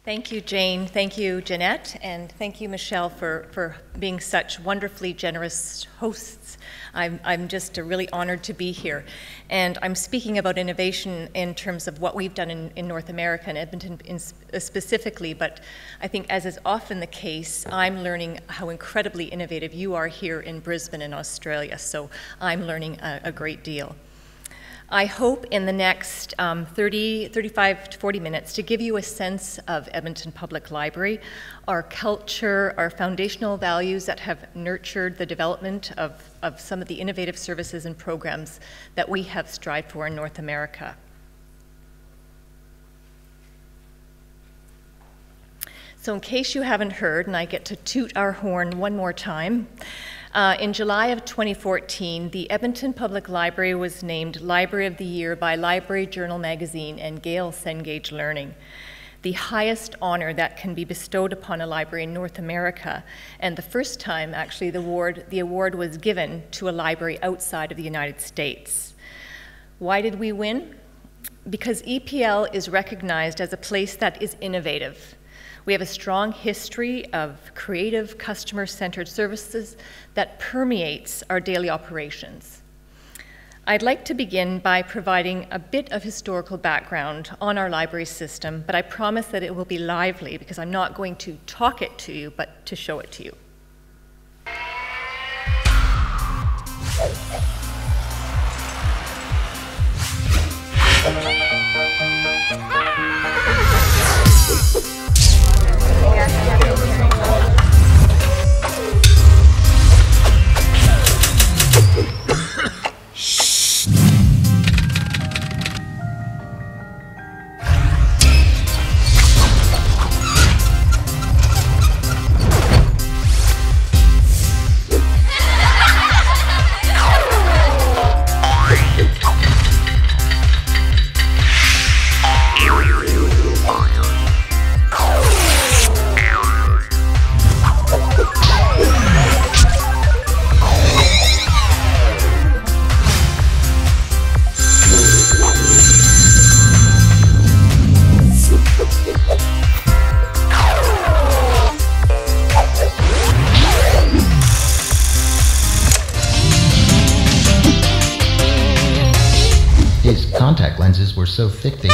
Thank you, Jane. Thank you, Jeanette. And thank you, Michelle, for being such wonderfully generous hosts. I'm just really honored to be here. And I'm speaking about innovation in terms of what we've done in North America and Edmonton specifically, but I think, as is often the case, I'm learning how incredibly innovative you are here in Brisbane in Australia. So I'm learning a great deal. I hope in the next 35 to 40 minutes to give you a sense of Edmonton Public Library, our culture, our foundational values that have nurtured the development of some of the innovative services and programs that we have strived for in North America. So in case you haven't heard, and I get to toot our horn one more time, in July of 2014, the Edmonton Public Library was named Library of the Year by Library Journal magazine and Gale Cengage Learning, the highest honor that can be bestowed upon a library in North America, and the first time, actually, the award was given to a library outside of the United States. Why did we win? Because EPL is recognized as a place that is innovative. We have a strong history of creative, customer-centered services that permeates our daily operations. I'd like to begin by providing a bit of historical background on our library system, but I promise that it will be lively because I'm not going to talk it to you, but to show it to you. Contact lenses were so thick they...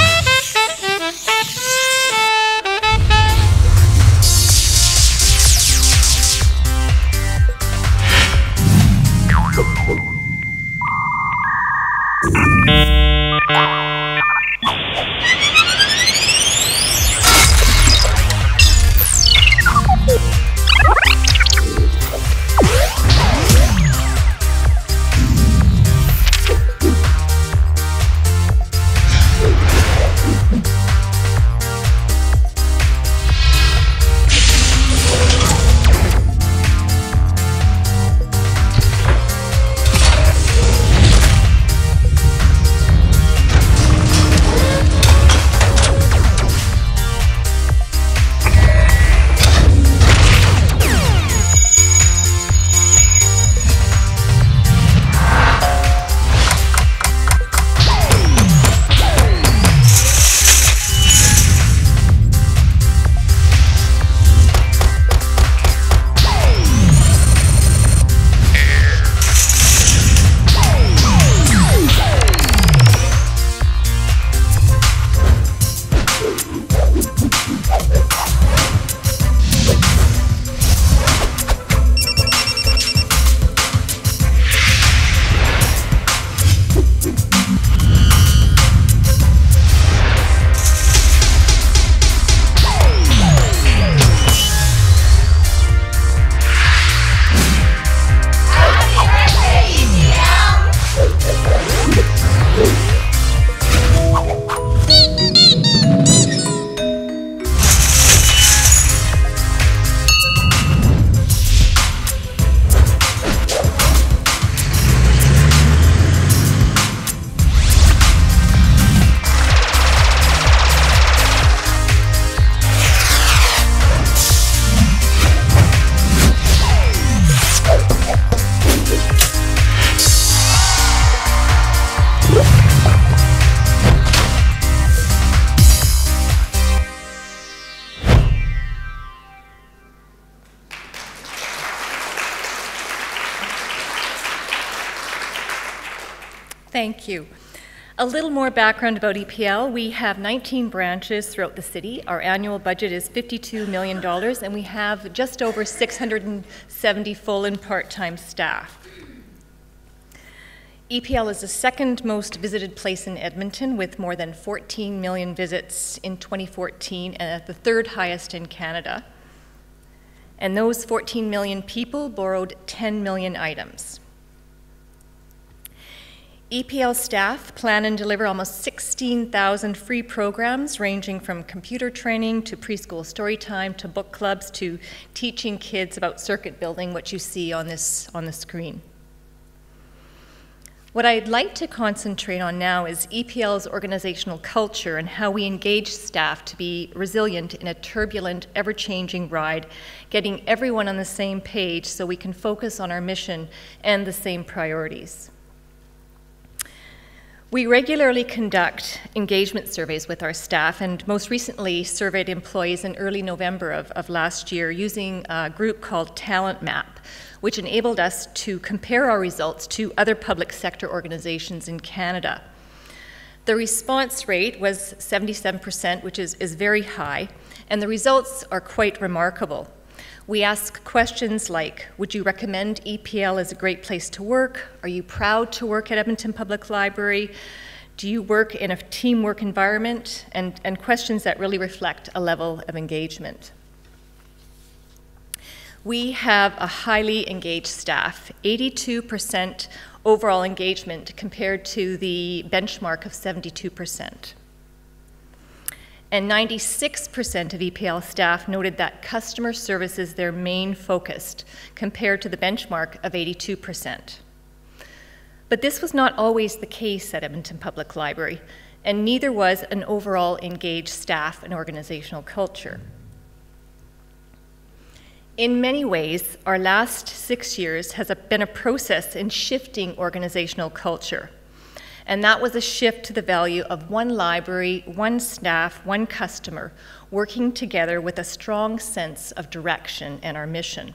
Thank you. A little more background about EPL. We have 19 branches throughout the city. Our annual budget is $52 million, and we have just over 670 full and part-time staff. EPL is the second most visited place in Edmonton, with more than 14 million visits in 2014, and at the third highest in Canada. And those 14 million people borrowed 10 million items. EPL staff plan and deliver almost 16,000 free programs, ranging from computer training to preschool story time to book clubs to teaching kids about circuit building, which you see on the screen. What I'd like to concentrate on now is EPL's organizational culture and how we engage staff to be resilient in a turbulent, ever-changing ride, getting everyone on the same page so we can focus on our mission and the same priorities. We regularly conduct engagement surveys with our staff, and most recently surveyed employees in early November of last year using a group called Talent Map, which enabled us to compare our results to other public sector organizations in Canada. The response rate was 77%, which is very high, and the results are quite remarkable. We ask questions like, would you recommend EPL as a great place to work? Are you proud to work at Edmonton Public Library? Do you work in a teamwork environment? And questions that really reflect a level of engagement. We have a highly engaged staff, 82% overall engagement compared to the benchmark of 72%. And 96% of EPL staff noted that customer service is their main focus, compared to the benchmark of 82%. But this was not always the case at Edmonton Public Library, and neither was an overall engaged staff and organizational culture. In many ways, our last 6 years has been a process in shifting organizational culture. And that was a shift to the value of one library, one staff, one customer, working together with a strong sense of direction and our mission.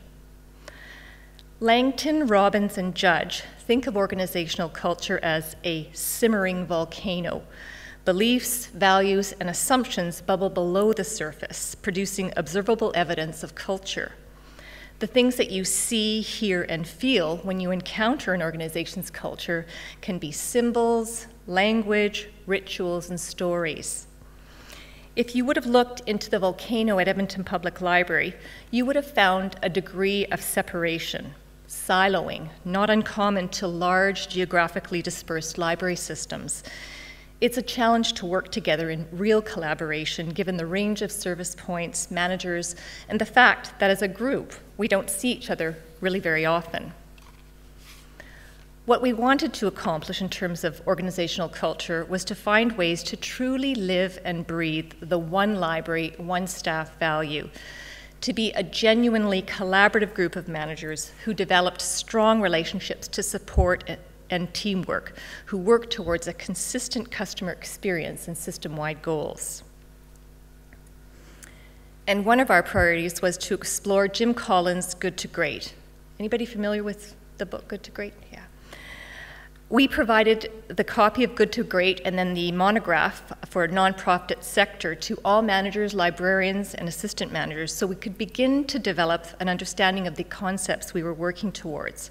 Langton, Robbins, and Judge think of organizational culture as a simmering volcano. Beliefs, values, and assumptions bubble below the surface, producing observable evidence of culture. The things that you see, hear, and feel when you encounter an organization's culture can be symbols, language, rituals, and stories. If you would have looked into the volcano at Edmonton Public Library, you would have found a degree of separation, siloing, not uncommon to large, geographically dispersed library systems. It's a challenge to work together in real collaboration, given the range of service points, managers, and the fact that as a group, we don't see each other really very often. What we wanted to accomplish in terms of organizational culture was to find ways to truly live and breathe the one library, one staff value, to be a genuinely collaborative group of managers who developed strong relationships to support and teamwork, who work towards a consistent customer experience and system-wide goals. And one of our priorities was to explore Jim Collins' Good to Great. Anybody familiar with the book Good to Great? Yeah. We provided the copy of Good to Great and then the monograph for nonprofit sector to all managers, librarians, and assistant managers so we could begin to develop an understanding of the concepts we were working towards.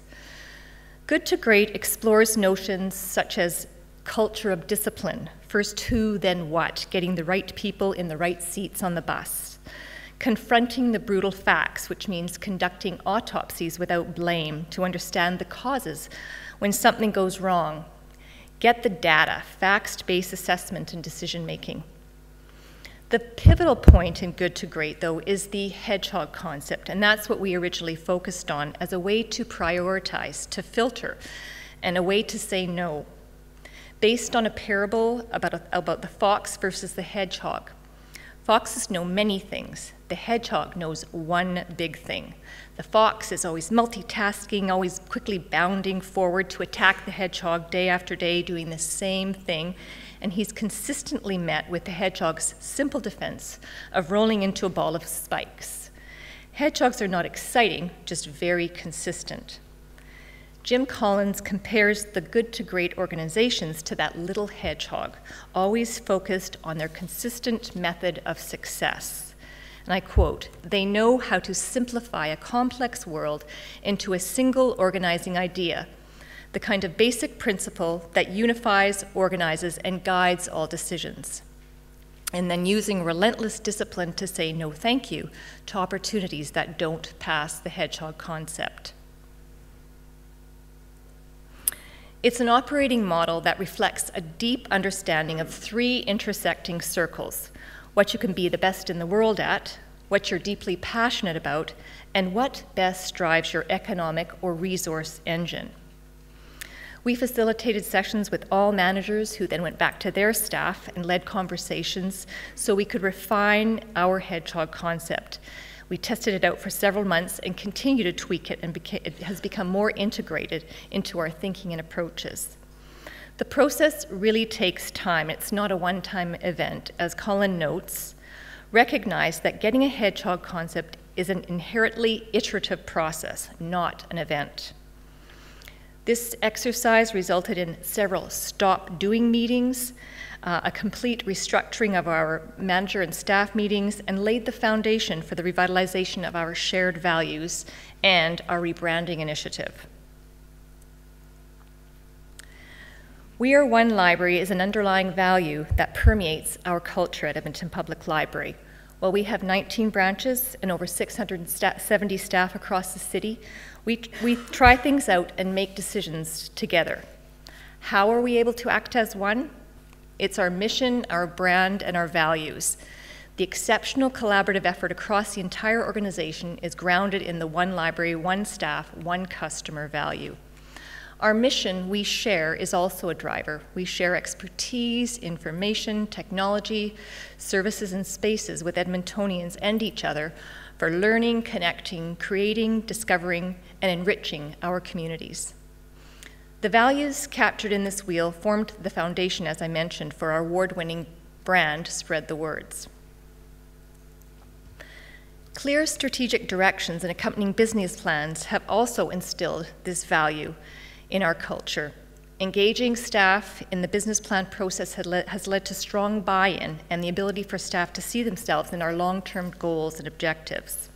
Good to Great explores notions such as culture of discipline, first who, then what, getting the right people in the right seats on the bus, confronting the brutal facts, which means conducting autopsies without blame to understand the causes when something goes wrong, get the data, facts-based assessment and decision-making. The pivotal point in Good to Great, though, is the hedgehog concept, and that's what we originally focused on as a way to prioritize, to filter, and a way to say no. Based on a parable about the fox versus the hedgehog. Foxes know many things. The hedgehog knows one big thing. The fox is always multitasking, always quickly bounding forward to attack the hedgehog day after day, doing the same thing, and he's consistently met with the hedgehog's simple defense of rolling into a ball of spikes. Hedgehogs are not exciting, just very consistent. Jim Collins compares the good to great organizations to that little hedgehog, always focused on their consistent method of success. And I quote, "They know how to simplify a complex world into a single organizing idea, the kind of basic principle that unifies, organizes, and guides all decisions. And then using relentless discipline to say no thank you to opportunities that don't pass the hedgehog concept." It's an operating model that reflects a deep understanding of three intersecting circles: what you can be the best in the world at, what you're deeply passionate about, and what best drives your economic or resource engine. We facilitated sessions with all managers who then went back to their staff and led conversations so we could refine our hedgehog concept. We tested it out for several months and continue to tweak it, and it has become more integrated into our thinking and approaches. The process really takes time. It's not a one-time event. As Colin notes, recognize that getting a hedgehog concept is an inherently iterative process, not an event. This exercise resulted in several stop-doing meetings, a complete restructuring of our manager and staff meetings, and laid the foundation for the revitalization of our shared values and our rebranding initiative. We Are One Library is an underlying value that permeates our culture at Edmonton Public Library. While we have 19 branches and over 670 staff across the city, we try things out and make decisions together. How are we able to act as one? It's our mission, our brand, and our values. The exceptional collaborative effort across the entire organization is grounded in the one library, one staff, one customer value. Our mission, we share, is also a driver. We share expertise, information, technology, services, and spaces with Edmontonians and each other for learning, connecting, creating, discovering, and enriching our communities. The values captured in this wheel formed the foundation, as I mentioned, for our award-winning brand, Spread the Words. Clear strategic directions and accompanying business plans have also instilled this value in our culture. Engaging staff in the business plan process has led to strong buy-in and the ability for staff to see themselves in our long-term goals and objectives.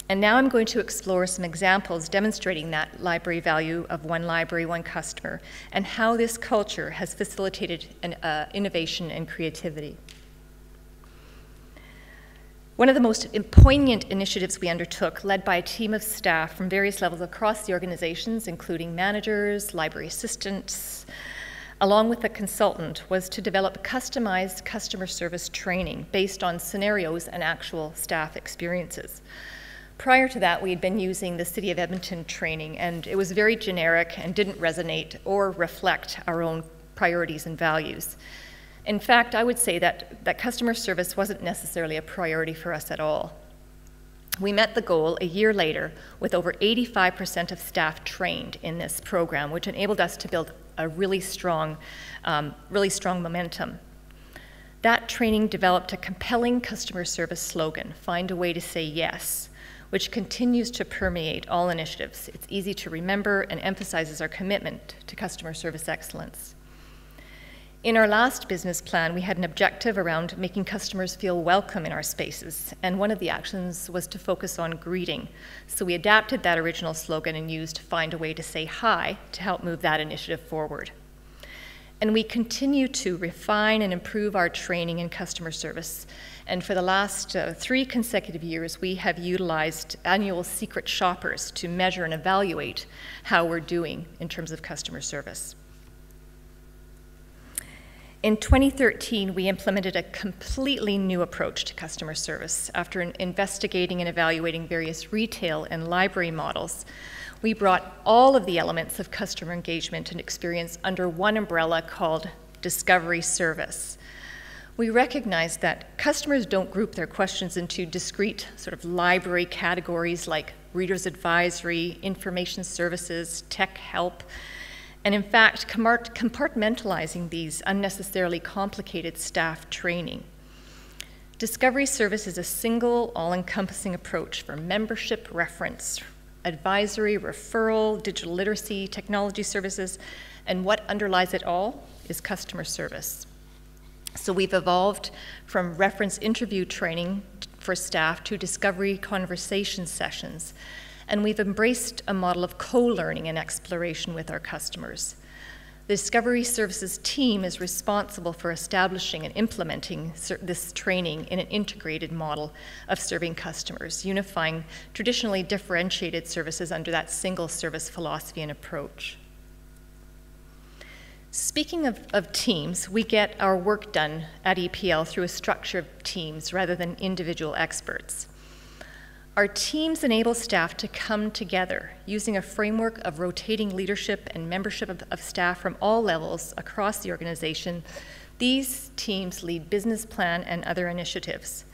And now I'm going to explore some examples demonstrating that library value of one library, one customer, and how this culture has facilitated innovation and creativity. One of the most poignant initiatives we undertook, led by a team of staff from various levels across the organizations, including managers, library assistants, along with a consultant, was to develop customized customer service training based on scenarios and actual staff experiences. Prior to that, we had been using the City of Edmonton training, and it was very generic and didn't resonate or reflect our own priorities and values. In fact, I would say that customer service wasn't necessarily a priority for us at all. We met the goal a year later with over 85% of staff trained in this program, which enabled us to build a really strong momentum. That training developed a compelling customer service slogan, "Find a way to say yes," which continues to permeate all initiatives. It's easy to remember and emphasizes our commitment to customer service excellence. In our last business plan, we had an objective around making customers feel welcome in our spaces, and one of the actions was to focus on greeting. So we adapted that original slogan and used "Find a way to say hi" to help move that initiative forward. And we continue to refine and improve our training in customer service. And for the last 3 consecutive years, we have utilized annual secret shoppers to measure and evaluate how we're doing in terms of customer service. In 2013, we implemented a completely new approach to customer service. After investigating and evaluating various retail and library models, we brought all of the elements of customer engagement and experience under one umbrella called Discovery Service. We recognize that customers don't group their questions into discrete sort of library categories like reader's advisory, information services, tech help, and in fact, compartmentalizing these unnecessarily complicated staff training. Discovery Service is a single, all-encompassing approach for membership reference, advisory, referral, digital literacy, technology services, and what underlies it all is customer service. So we've evolved from reference interview training for staff to discovery conversation sessions, and we've embraced a model of co-learning and exploration with our customers. The Discovery Services team is responsible for establishing and implementing this training in an integrated model of serving customers, unifying traditionally differentiated services under that single service philosophy and approach. Speaking of teams, we get our work done at EPL through a structure of teams rather than individual experts. Our teams enable staff to come together using a framework of rotating leadership and membership of staff from all levels across the organization. These teams lead business plan and other initiatives.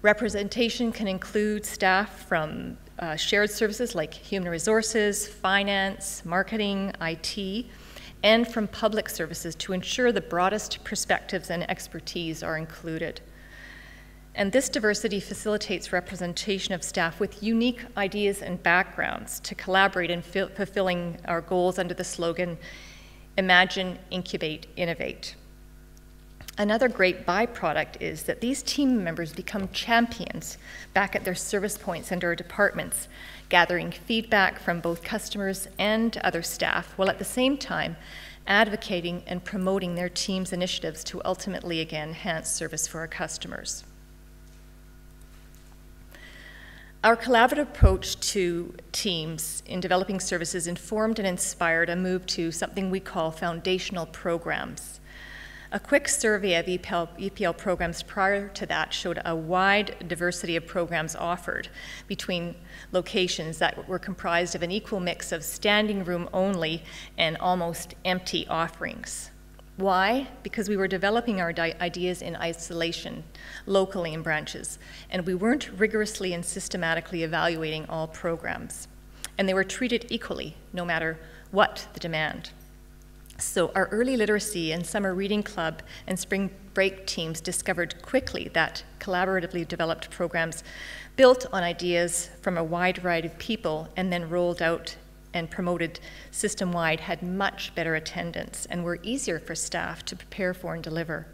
Representation can include staff from shared services like human resources, finance, marketing, IT, and from public services to ensure the broadest perspectives and expertise are included. And this diversity facilitates representation of staff with unique ideas and backgrounds to collaborate in fulfilling our goals under the slogan, Imagine, Incubate, Innovate. Another great byproduct is that these team members become champions back at their service points and our departments, gathering feedback from both customers and other staff, while at the same time advocating and promoting their team's initiatives to ultimately, again, enhance service for our customers. Our collaborative approach to teams in developing services informed and inspired a move to something we call foundational programs. A quick survey of EPL programs prior to that showed a wide diversity of programs offered between locations that were comprised of an equal mix of standing room only and almost empty offerings. Why? Because we were developing our ideas in isolation, locally in branches, and we weren't rigorously and systematically evaluating all programs. And they were treated equally, no matter what the demand. So our early literacy and summer reading club and spring break teams discovered quickly that collaboratively developed programs built on ideas from a wide variety of people and then rolled out and promoted system-wide had much better attendance and were easier for staff to prepare for and deliver.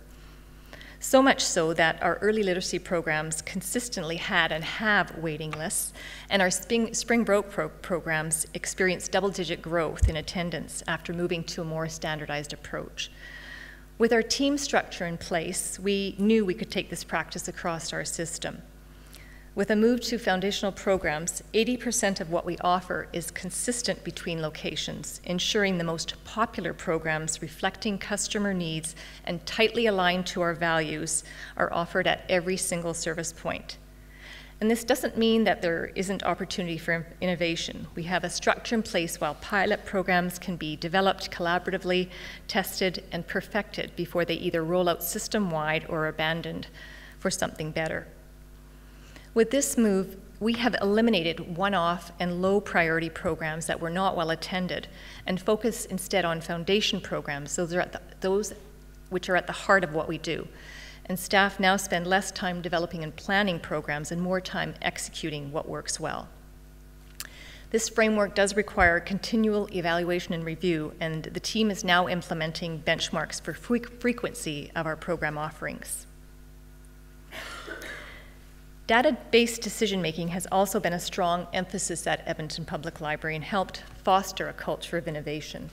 So much so that our early literacy programs consistently had and have waiting lists, and our spring break programs experienced double-digit growth in attendance after moving to a more standardized approach. With our team structure in place, we knew we could take this practice across our system. With a move to foundational programs, 80% of what we offer is consistent between locations, ensuring the most popular programs reflecting customer needs and tightly aligned to our values are offered at every single service point. And this doesn't mean that there isn't opportunity for innovation. We have a structure in place while pilot programs can be developed collaboratively, tested, and perfected before they either roll out system-wide or abandoned for something better. With this move, we have eliminated one-off and low-priority programs that were not well attended and focus instead on foundation programs, those which are at the heart of what we do. And staff now spend less time developing and planning programs and more time executing what works well. This framework does require continual evaluation and review, and the team is now implementing benchmarks for frequency of our program offerings. Data-based decision-making has also been a strong emphasis at Edmonton Public Library and helped foster a culture of innovation.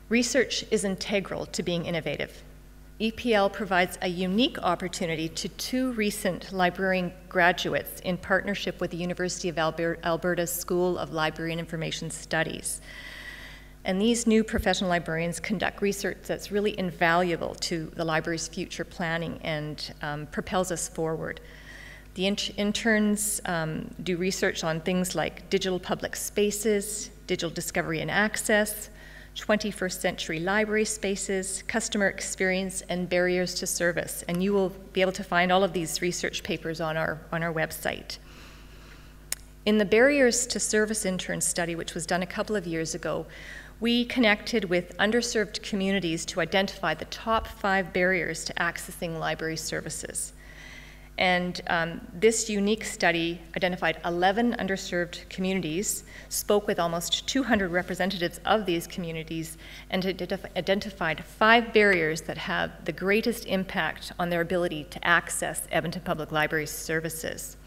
Research is integral to being innovative. EPL provides a unique opportunity to 2 recent librarian graduates in partnership with the University of Alberta's School of Library and Information Studies. And these new professional librarians conduct research that's really invaluable to the library's future planning and propels us forward. The interns do research on things like digital public spaces, digital discovery and access, 21st century library spaces, customer experience, and barriers to service. And you will be able to find all of these research papers on our website. In the Barriers to Service intern study, which was done a couple of years ago, we connected with underserved communities to identify the top 5 barriers to accessing library services. And this unique study identified 11 underserved communities, spoke with almost 200 representatives of these communities, and identified 5 barriers that have the greatest impact on their ability to access Edmonton Public Library services.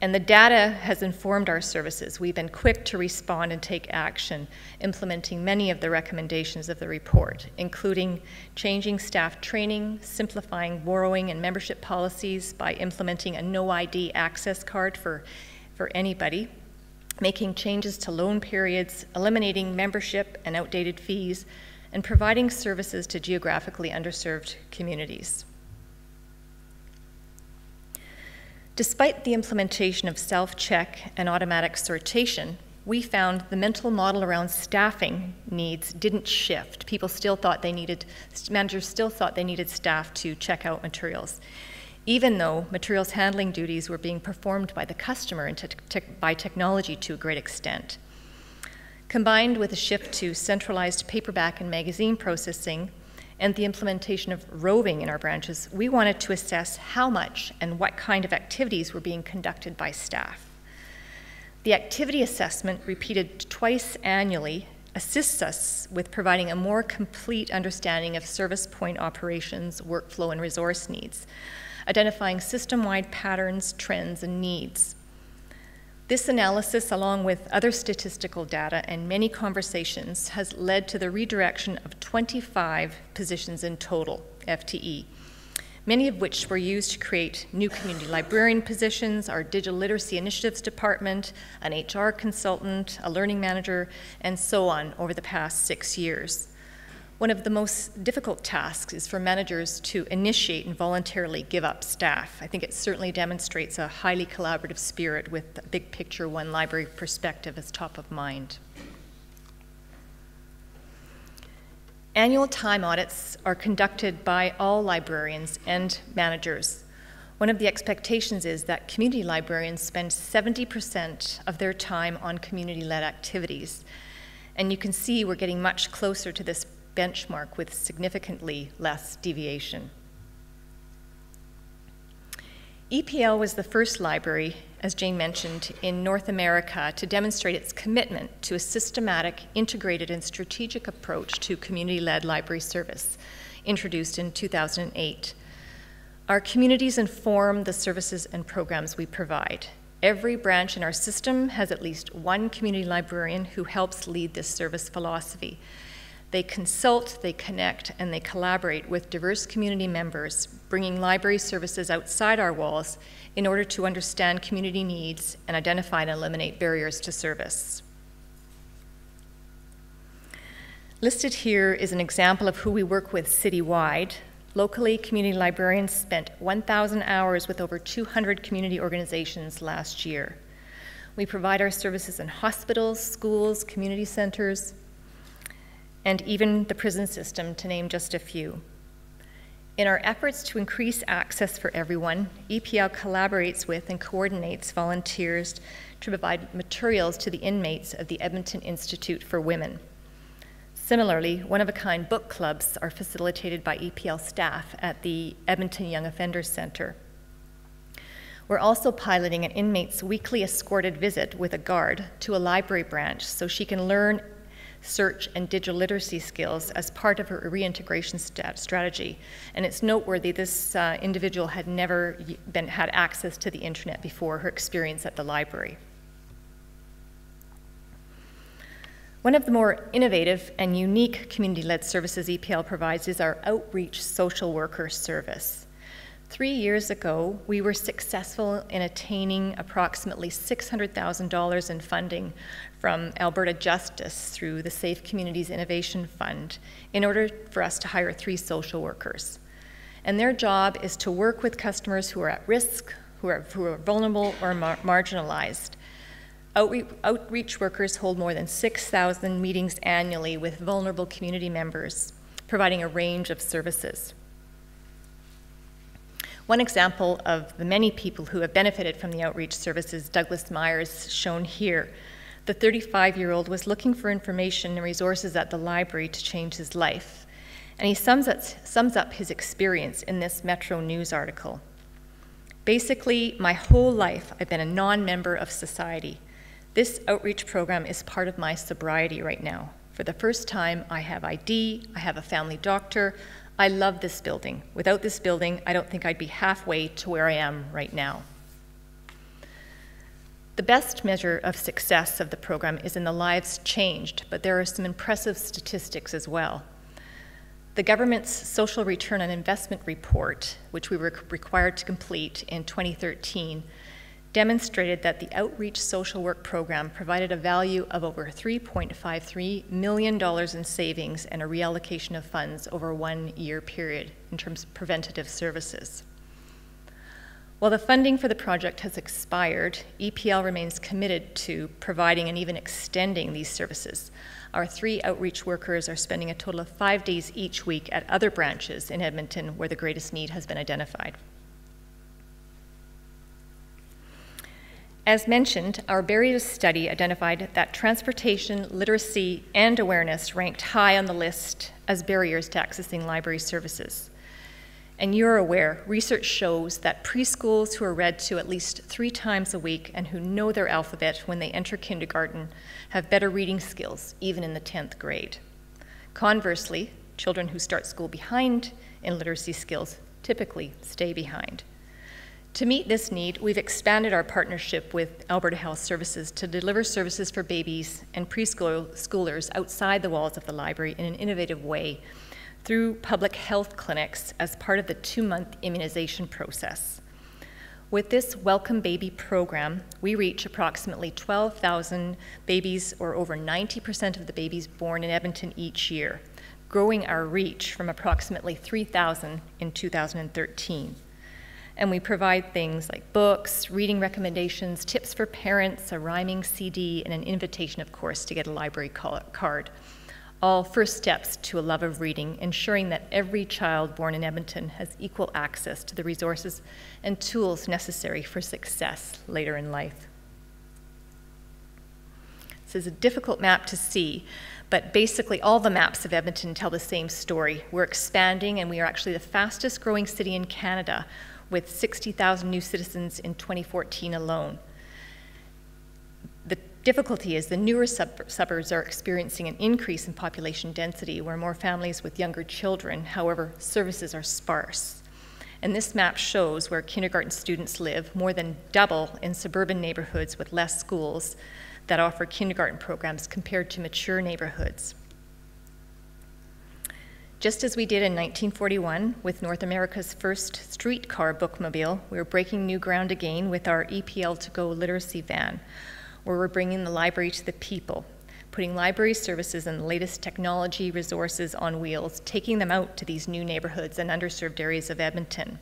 And the data has informed our services. We've been quick to respond and take action, implementing many of the recommendations of the report, including changing staff training, simplifying borrowing and membership policies by implementing a no ID access card for anybody, making changes to loan periods, eliminating membership and outdated fees, and providing services to geographically underserved communities. Despite the implementation of self-check and automatic sortation, we found the mental model around staffing needs didn't shift. Managers still thought they needed staff to check out materials, even though materials handling duties were being performed by the customer and by technology to a great extent. Combined with a shift to centralized paperback and magazine processing, and the implementation of roving in our branches, we wanted to assess how much and what kind of activities were being conducted by staff. The activity assessment, repeated twice annually, assists us with providing a more complete understanding of service point operations, workflow, and resource needs, identifying system-wide patterns, trends, and needs. This analysis, along with other statistical data and many conversations, has led to the redirection of 25 positions in total, FTE, many of which were used to create new community librarian positions, our digital literacy initiatives department, an HR consultant, a learning manager, and so on over the past 6 years. One of the most difficult tasks is for managers to initiate and voluntarily give up staff. I think it certainly demonstrates a highly collaborative spirit with a big picture, one library perspective as top of mind. Annual time audits are conducted by all librarians and managers. One of the expectations is that community librarians spend 70% of their time on community-led activities. And you can see we're getting much closer to this benchmark with significantly less deviation. EPL was the first library, as Jane mentioned, in North America to demonstrate its commitment to a systematic, integrated, and strategic approach to community-led library service, introduced in 2008. Our communities inform the services and programs we provide. Every branch in our system has at least one community librarian who helps lead this service philosophy. They consult, they connect, and they collaborate with diverse community members, bringing library services outside our walls in order to understand community needs and identify and eliminate barriers to service. Listed here is an example of who we work with citywide. Locally, community librarians spent 1,000 hours with over 200 community organizations last year. We provide our services in hospitals, schools, community centers, and even the prison system, to name just a few. In our efforts to increase access for everyone, EPL collaborates with and coordinates volunteers to provide materials to the inmates of the Edmonton Institute for Women. Similarly, one-of-a-kind book clubs are facilitated by EPL staff at the Edmonton Young Offenders Center. We're also piloting an inmate's weekly escorted visit with a guard to a library branch so she can learn search and digital literacy skills as part of her reintegration strategy. And it's noteworthy this individual had never had access to the internet before her experience at the library. One of the more innovative and unique community-led services EPL provides is our outreach social worker service. 3 years ago, we were successful in attaining approximately $600,000 in funding from Alberta Justice through the Safe Communities Innovation Fund in order for us to hire 3 social workers. And their job is to work with customers who are at risk, who are vulnerable or marginalized. Outreach workers hold more than 6,000 meetings annually with vulnerable community members, providing a range of services. One example of the many people who have benefited from the outreach service is Douglas Myers, shown here. The 35-year-old was looking for information and resources at the library to change his life. And he sums up his experience in this Metro News article. Basically, my whole life, I've been a non-member of society. This outreach program is part of my sobriety right now. For the first time, I have ID, I have a family doctor. I love this building. Without this building, I don't think I'd be halfway to where I am right now. The best measure of success of the program is in the lives changed, but there are some impressive statistics as well. The government's social return on investment report, which we were required to complete in 2013, demonstrated that the outreach social work program provided a value of over $3.53 million in savings and a reallocation of funds over a one-year period in terms of preventative services. While the funding for the project has expired, EPL remains committed to providing and even extending these services. Our 3 outreach workers are spending a total of 5 days each week at other branches in Edmonton where the greatest need has been identified. As mentioned, our barriers study identified that transportation, literacy, and awareness ranked high on the list as barriers to accessing library services. And you're aware, research shows that preschools who are read to at least 3 times a week and who know their alphabet when they enter kindergarten have better reading skills, even in the 10th grade. Conversely, children who start school behind in literacy skills typically stay behind. To meet this need, we've expanded our partnership with Alberta Health Services to deliver services for babies and preschoolers outside the walls of the library in an innovative way through public health clinics as part of the 2-month immunization process. With this Welcome Baby program, we reach approximately 12,000 babies, or over 90% of the babies born in Edmonton each year, growing our reach from approximately 3,000 in 2013. And we provide things like books, reading recommendations, tips for parents, a rhyming CD, and an invitation, of course, to get a library card. All first steps to a love of reading, ensuring that every child born in Edmonton has equal access to the resources and tools necessary for success later in life. This is a difficult map to see, but basically all the maps of Edmonton tell the same story. We're expanding, and we are actually the fastest growing city in Canada, with 60,000 new citizens in 2014 alone. The difficulty is the newer suburbs are experiencing an increase in population density where more families with younger children, however, services are sparse. And this map shows where kindergarten students live, more than double in suburban neighborhoods with less schools that offer kindergarten programs compared to mature neighborhoods. Just as we did in 1941 with North America's first streetcar bookmobile, we're breaking new ground again with our EPL to Go literacy van, where we're bringing the library to the people, putting library services and the latest technology resources on wheels, taking them out to these new neighborhoods and underserved areas of Edmonton.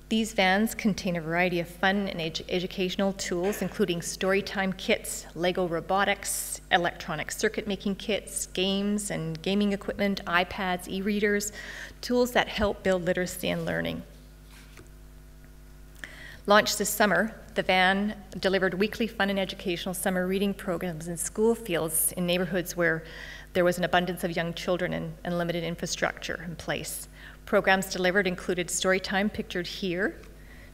These vans contain a variety of fun and educational tools, including storytime kits, Lego robotics, electronic circuit making kits, games and gaming equipment, iPads, e-readers, tools that help build literacy and learning. Launched this summer, the van delivered weekly fun and educational summer reading programs in school fields in neighborhoods where there was an abundance of young children and limited infrastructure in place. Programs delivered included storytime, pictured here,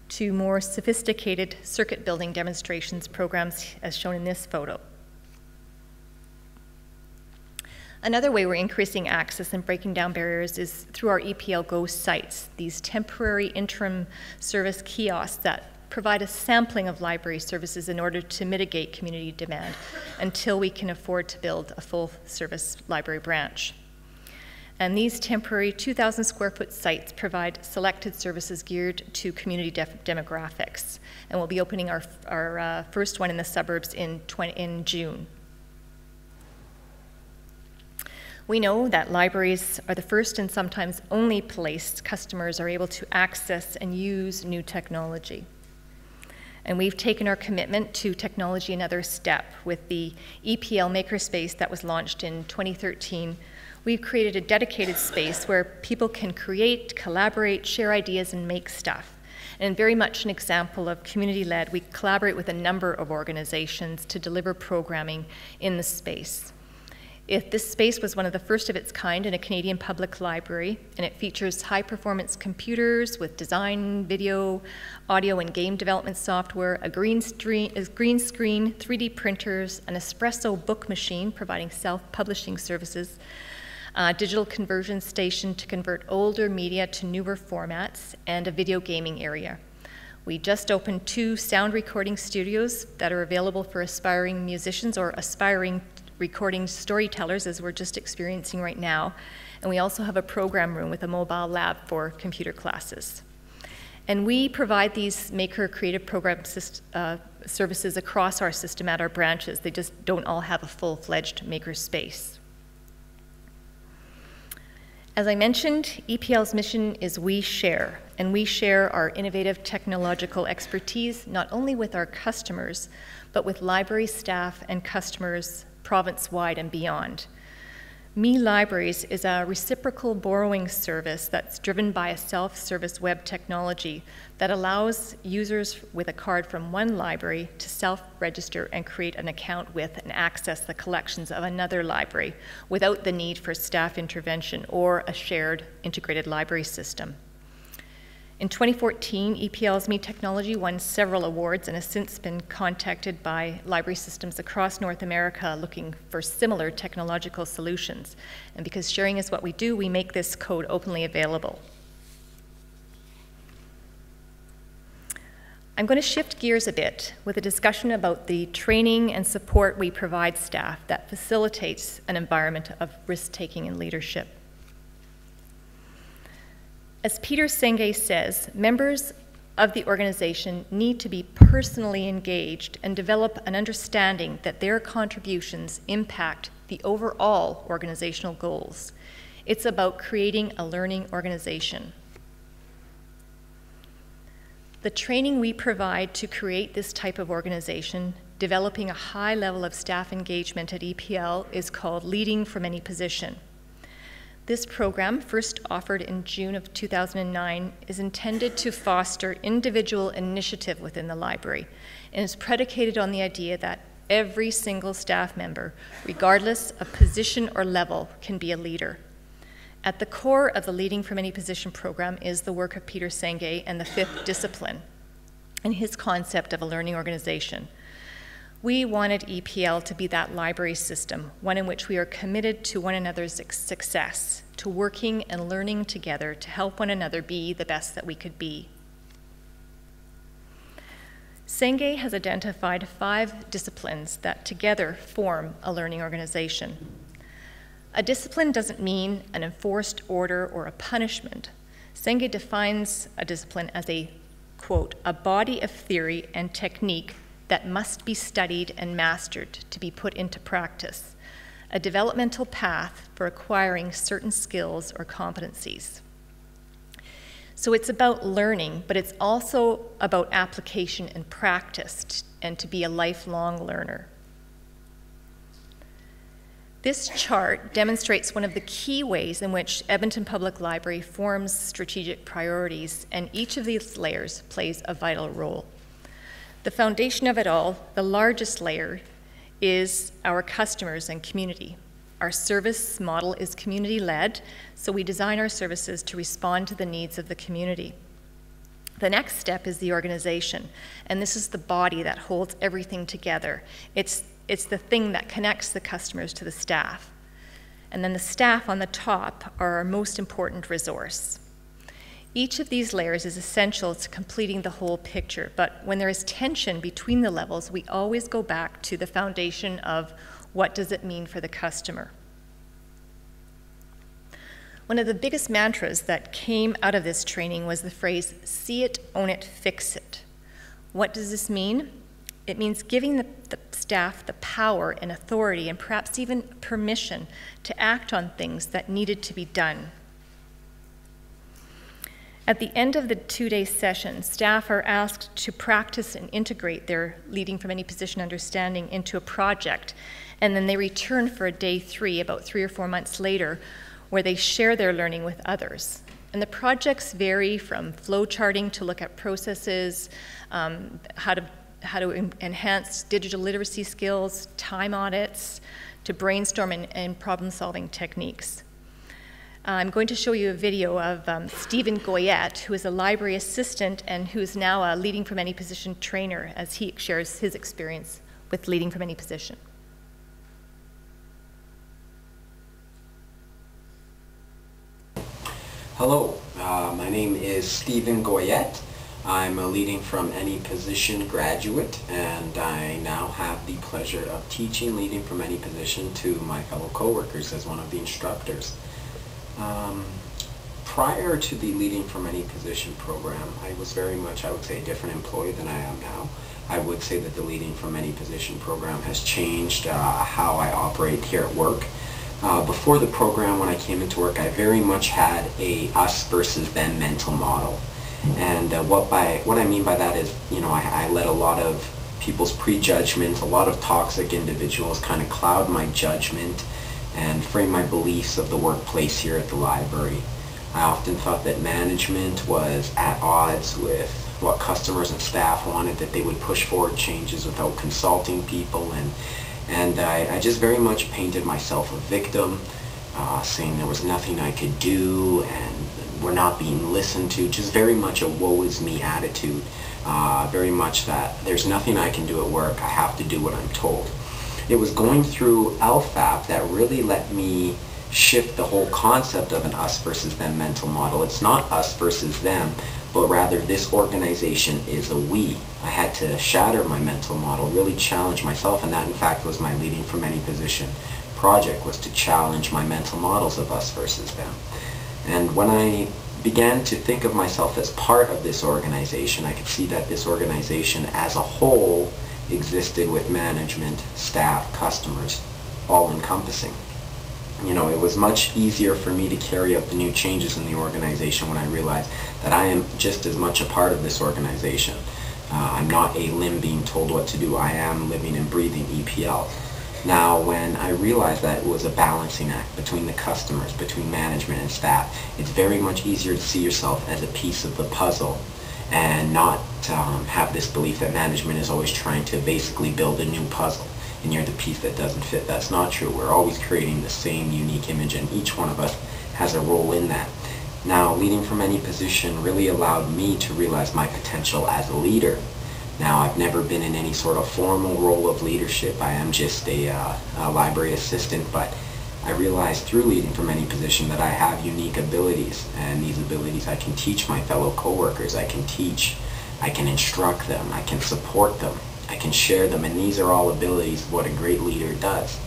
to more sophisticated circuit building demonstrations programs as shown in this photo. Another way we're increasing access and breaking down barriers is through our EPL Go sites, these temporary interim service kiosks that provide a sampling of library services in order to mitigate community demand until we can afford to build a full-service library branch. And these temporary 2,000 square foot sites provide selected services geared to community demographics. And we'll be opening our first one in the suburbs in June. We know that libraries are the first and sometimes only place customers are able to access and use new technology. And we've taken our commitment to technology another step with the EPL Makerspace that was launched in 2013. We've created a dedicated space where people can create, collaborate, share ideas, and make stuff. And very much an example of community-led, we collaborate with a number of organizations to deliver programming in the space. This space was one of the first of its kind in a Canadian public library, and it features high-performance computers with design, video, audio, and game development software, a green screen, 3D printers, an espresso book machine providing self-publishing services, a digital conversion station to convert older media to newer formats, and a video gaming area. We just opened 2 sound recording studios that are available for aspiring musicians or aspiring recording storytellers, as we're just experiencing right now. And we also have a program room with a mobile lab for computer classes. And we provide these Maker Creative Program services across our system at our branches. They just don't all have a full-fledged Maker space. As I mentioned, EPL's mission is we share, and we share our innovative technological expertise not only with our customers, but with library staff and customers province-wide and beyond. Me Libraries is a reciprocal borrowing service that's driven by a self-service web technology that allows users with a card from one library to self-register and create an account with and access the collections of another library without the need for staff intervention or a shared integrated library system. In 2014, EPL's Me technology won several awards and has since been contacted by library systems across North America looking for similar technological solutions. And because sharing is what we do, we make this code openly available. I'm going to shift gears a bit with a discussion about the training and support we provide staff that facilitates an environment of risk-taking and leadership. As Peter Senge says, members of the organization need to be personally engaged and develop an understanding that their contributions impact the overall organizational goals. It's about creating a learning organization. The training we provide to create this type of organization, developing a high level of staff engagement at EPL, is called Leading from Any Position. This program, first offered in June of 2009, is intended to foster individual initiative within the library and is predicated on the idea that every single staff member, regardless of position or level, can be a leader. At the core of the Leading from Any Position program is the work of Peter Senge and the 5th discipline and his concept of a learning organization. We wanted EPL to be that library system, one in which we are committed to one another's success, to working and learning together to help one another be the best that we could be. Senge has identified 5 disciplines that together form a learning organization. A discipline doesn't mean an enforced order or a punishment. Senge defines a discipline as a, quote, a body of theory and technique that must be studied and mastered to be put into practice, a developmental path for acquiring certain skills or competencies. So it's about learning, but it's also about application and practice and to be a lifelong learner. This chart demonstrates one of the key ways in which Edmonton Public Library forms strategic priorities, and each of these layers plays a vital role. The foundation of it all, the largest layer, is our customers and community. Our service model is community-led, so we design our services to respond to the needs of the community. The next step is the organization, and this is the body that holds everything together. It's the thing that connects the customers to the staff. And then the staff on the top are our most important resource. Each of these layers is essential to completing the whole picture, but when there is tension between the levels, we always go back to the foundation of what does it mean for the customer. One of the biggest mantras that came out of this training was the phrase, see it, own it, fix it. What does this mean? It means giving the staff the power and authority and perhaps even permission to act on things that needed to be done. At the end of the 2-day session, staff are asked to practice and integrate their Leading from Any Position understanding into a project, and then they return for a day 3, about 3 or 4 months later, where they share their learning with others. And the projects vary from flow charting to look at processes, how to enhance digital literacy skills, time audits, to brainstorm and problem-solving techniques. I'm going to show you a video of Stephen Goyette, who is a library assistant and who's now a Leading from Any Position trainer, as he shares his experience with Leading from Any Position. Hello, my name is Stephen Goyette. I'm a Leading from Any Position graduate, and I now have the pleasure of teaching Leading from Any Position to my fellow coworkers as one of the instructors. Prior to the Leading from Any Position program, I was very much, I would say, a different employee than I am now. I would say that the Leading from Any Position program has changed how I operate here at work. Before the program, when I came into work, I very much had a us versus them mental model. And what I mean by that is, you know, I let a lot of people's prejudgments, a lot of toxic individuals kind of cloud my judgment and frame my beliefs of the workplace here at the library. I often thought that management was at odds with what customers and staff wanted, that they would push forward changes without consulting people, and I just very much painted myself a victim, saying there was nothing I could do and we're not being listened to, just very much a woe is me attitude, very much that there's nothing I can do at work, I have to do what I'm told. It was going through LFAP that really let me shift the whole concept of an us versus them mental model. It's not us versus them, but rather this organization is a we. I had to shatter my mental model, really challenge myself, and that in fact was my Leading from Any Position project, was to challenge my mental models of us versus them. And when I began to think of myself as part of this organization, I could see that this organization as a whole existed with management, staff, customers, all encompassing. You know, it was much easier for me to carry out the new changes in the organization when I realized that I am just as much a part of this organization. I'm not a limb being told what to do. I am living and breathing EPL. Now, when I realized that it was a balancing act between the customers, between management and staff, it's very much easier to see yourself as a piece of the puzzle and not have this belief that management is always trying to basically build a new puzzle and you're the piece that doesn't fit. That's not true. We're always creating the same unique image, and each one of us has a role in that. Now, Leading from Any Position really allowed me to realize my potential as a leader. Now, I've never been in any sort of formal role of leadership. I am just a library assistant, but I realized through Leading from Any Position that I have unique abilities, and these abilities I can teach my fellow coworkers. I can teach, I can instruct them, I can support them, I can share them, and these are all abilities of what a great leader does.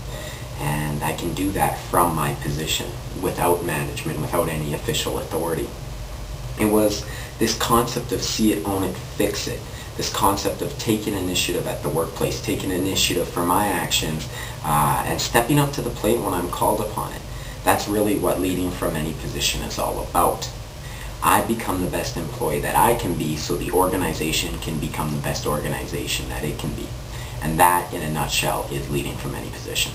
And I can do that from my position, without management, without any official authority. It was this concept of see it, own it, fix it. This concept of taking initiative at the workplace, taking initiative for my actions, and stepping up to the plate when I'm called upon it. That's really what Leading from Any Position is all about. I become the best employee that I can be so the organization can become the best organization that it can be. And that, in a nutshell, is Leading from Any Position.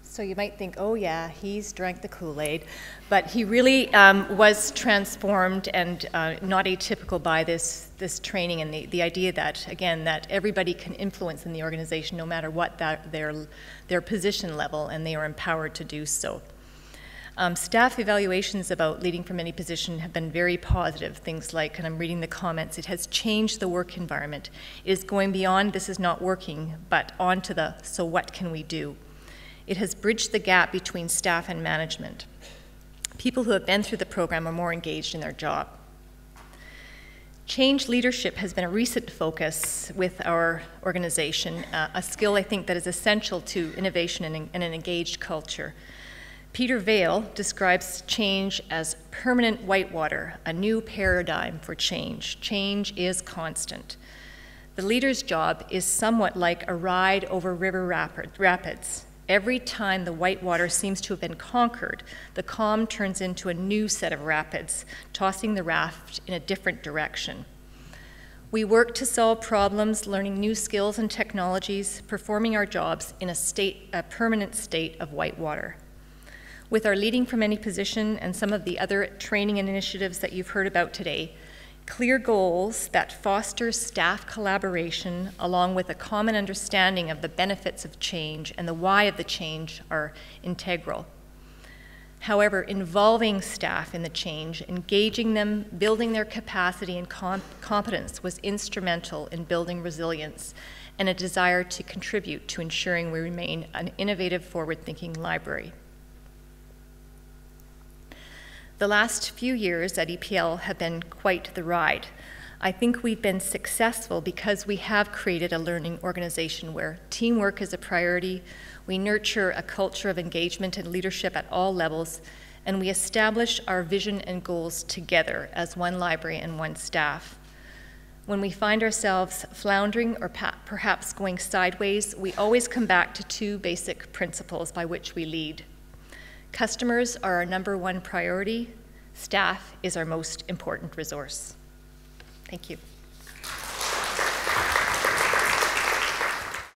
So you might think, oh yeah, he's drank the Kool-Aid, but he really was transformed and not atypical by this training and the idea that, again, that everybody can influence in the organization no matter what their position level, and they are empowered to do so. Staff evaluations about Leading from Any Position have been very positive. Things like, and I'm reading the comments, it has changed the work environment. It is going beyond this is not working, but on to the so what can we do? It has bridged the gap between staff and management. People who have been through the program are more engaged in their job. Change leadership has been a recent focus with our organization, a skill I think that is essential to innovation and an engaged culture. Peter Vail describes change as permanent whitewater, a new paradigm for change. Change is constant. The leader's job is somewhat like a ride over river rapids. Every time the whitewater seems to have been conquered, the calm turns into a new set of rapids, tossing the raft in a different direction. We work to solve problems, learning new skills and technologies, performing our jobs in a permanent state of whitewater. With our Leading from Any Position and some of the other training and initiatives that you've heard about today, Clear goals that foster staff collaboration along with a common understanding of the benefits of change and the why of the change are integral. However, involving staff in the change, engaging them, building their capacity and competence was instrumental in building resilience and a desire to contribute to ensuring we remain an innovative, forward-thinking library. The last few years at EPL have been quite the ride. I think we've been successful because we have created a learning organization where teamwork is a priority, we nurture a culture of engagement and leadership at all levels, and we establish our vision and goals together as one library and one staff. When we find ourselves floundering or perhaps going sideways, we always come back to two basic principles by which we lead. Customers are our #1 priority. Staff is our most important resource. Thank you.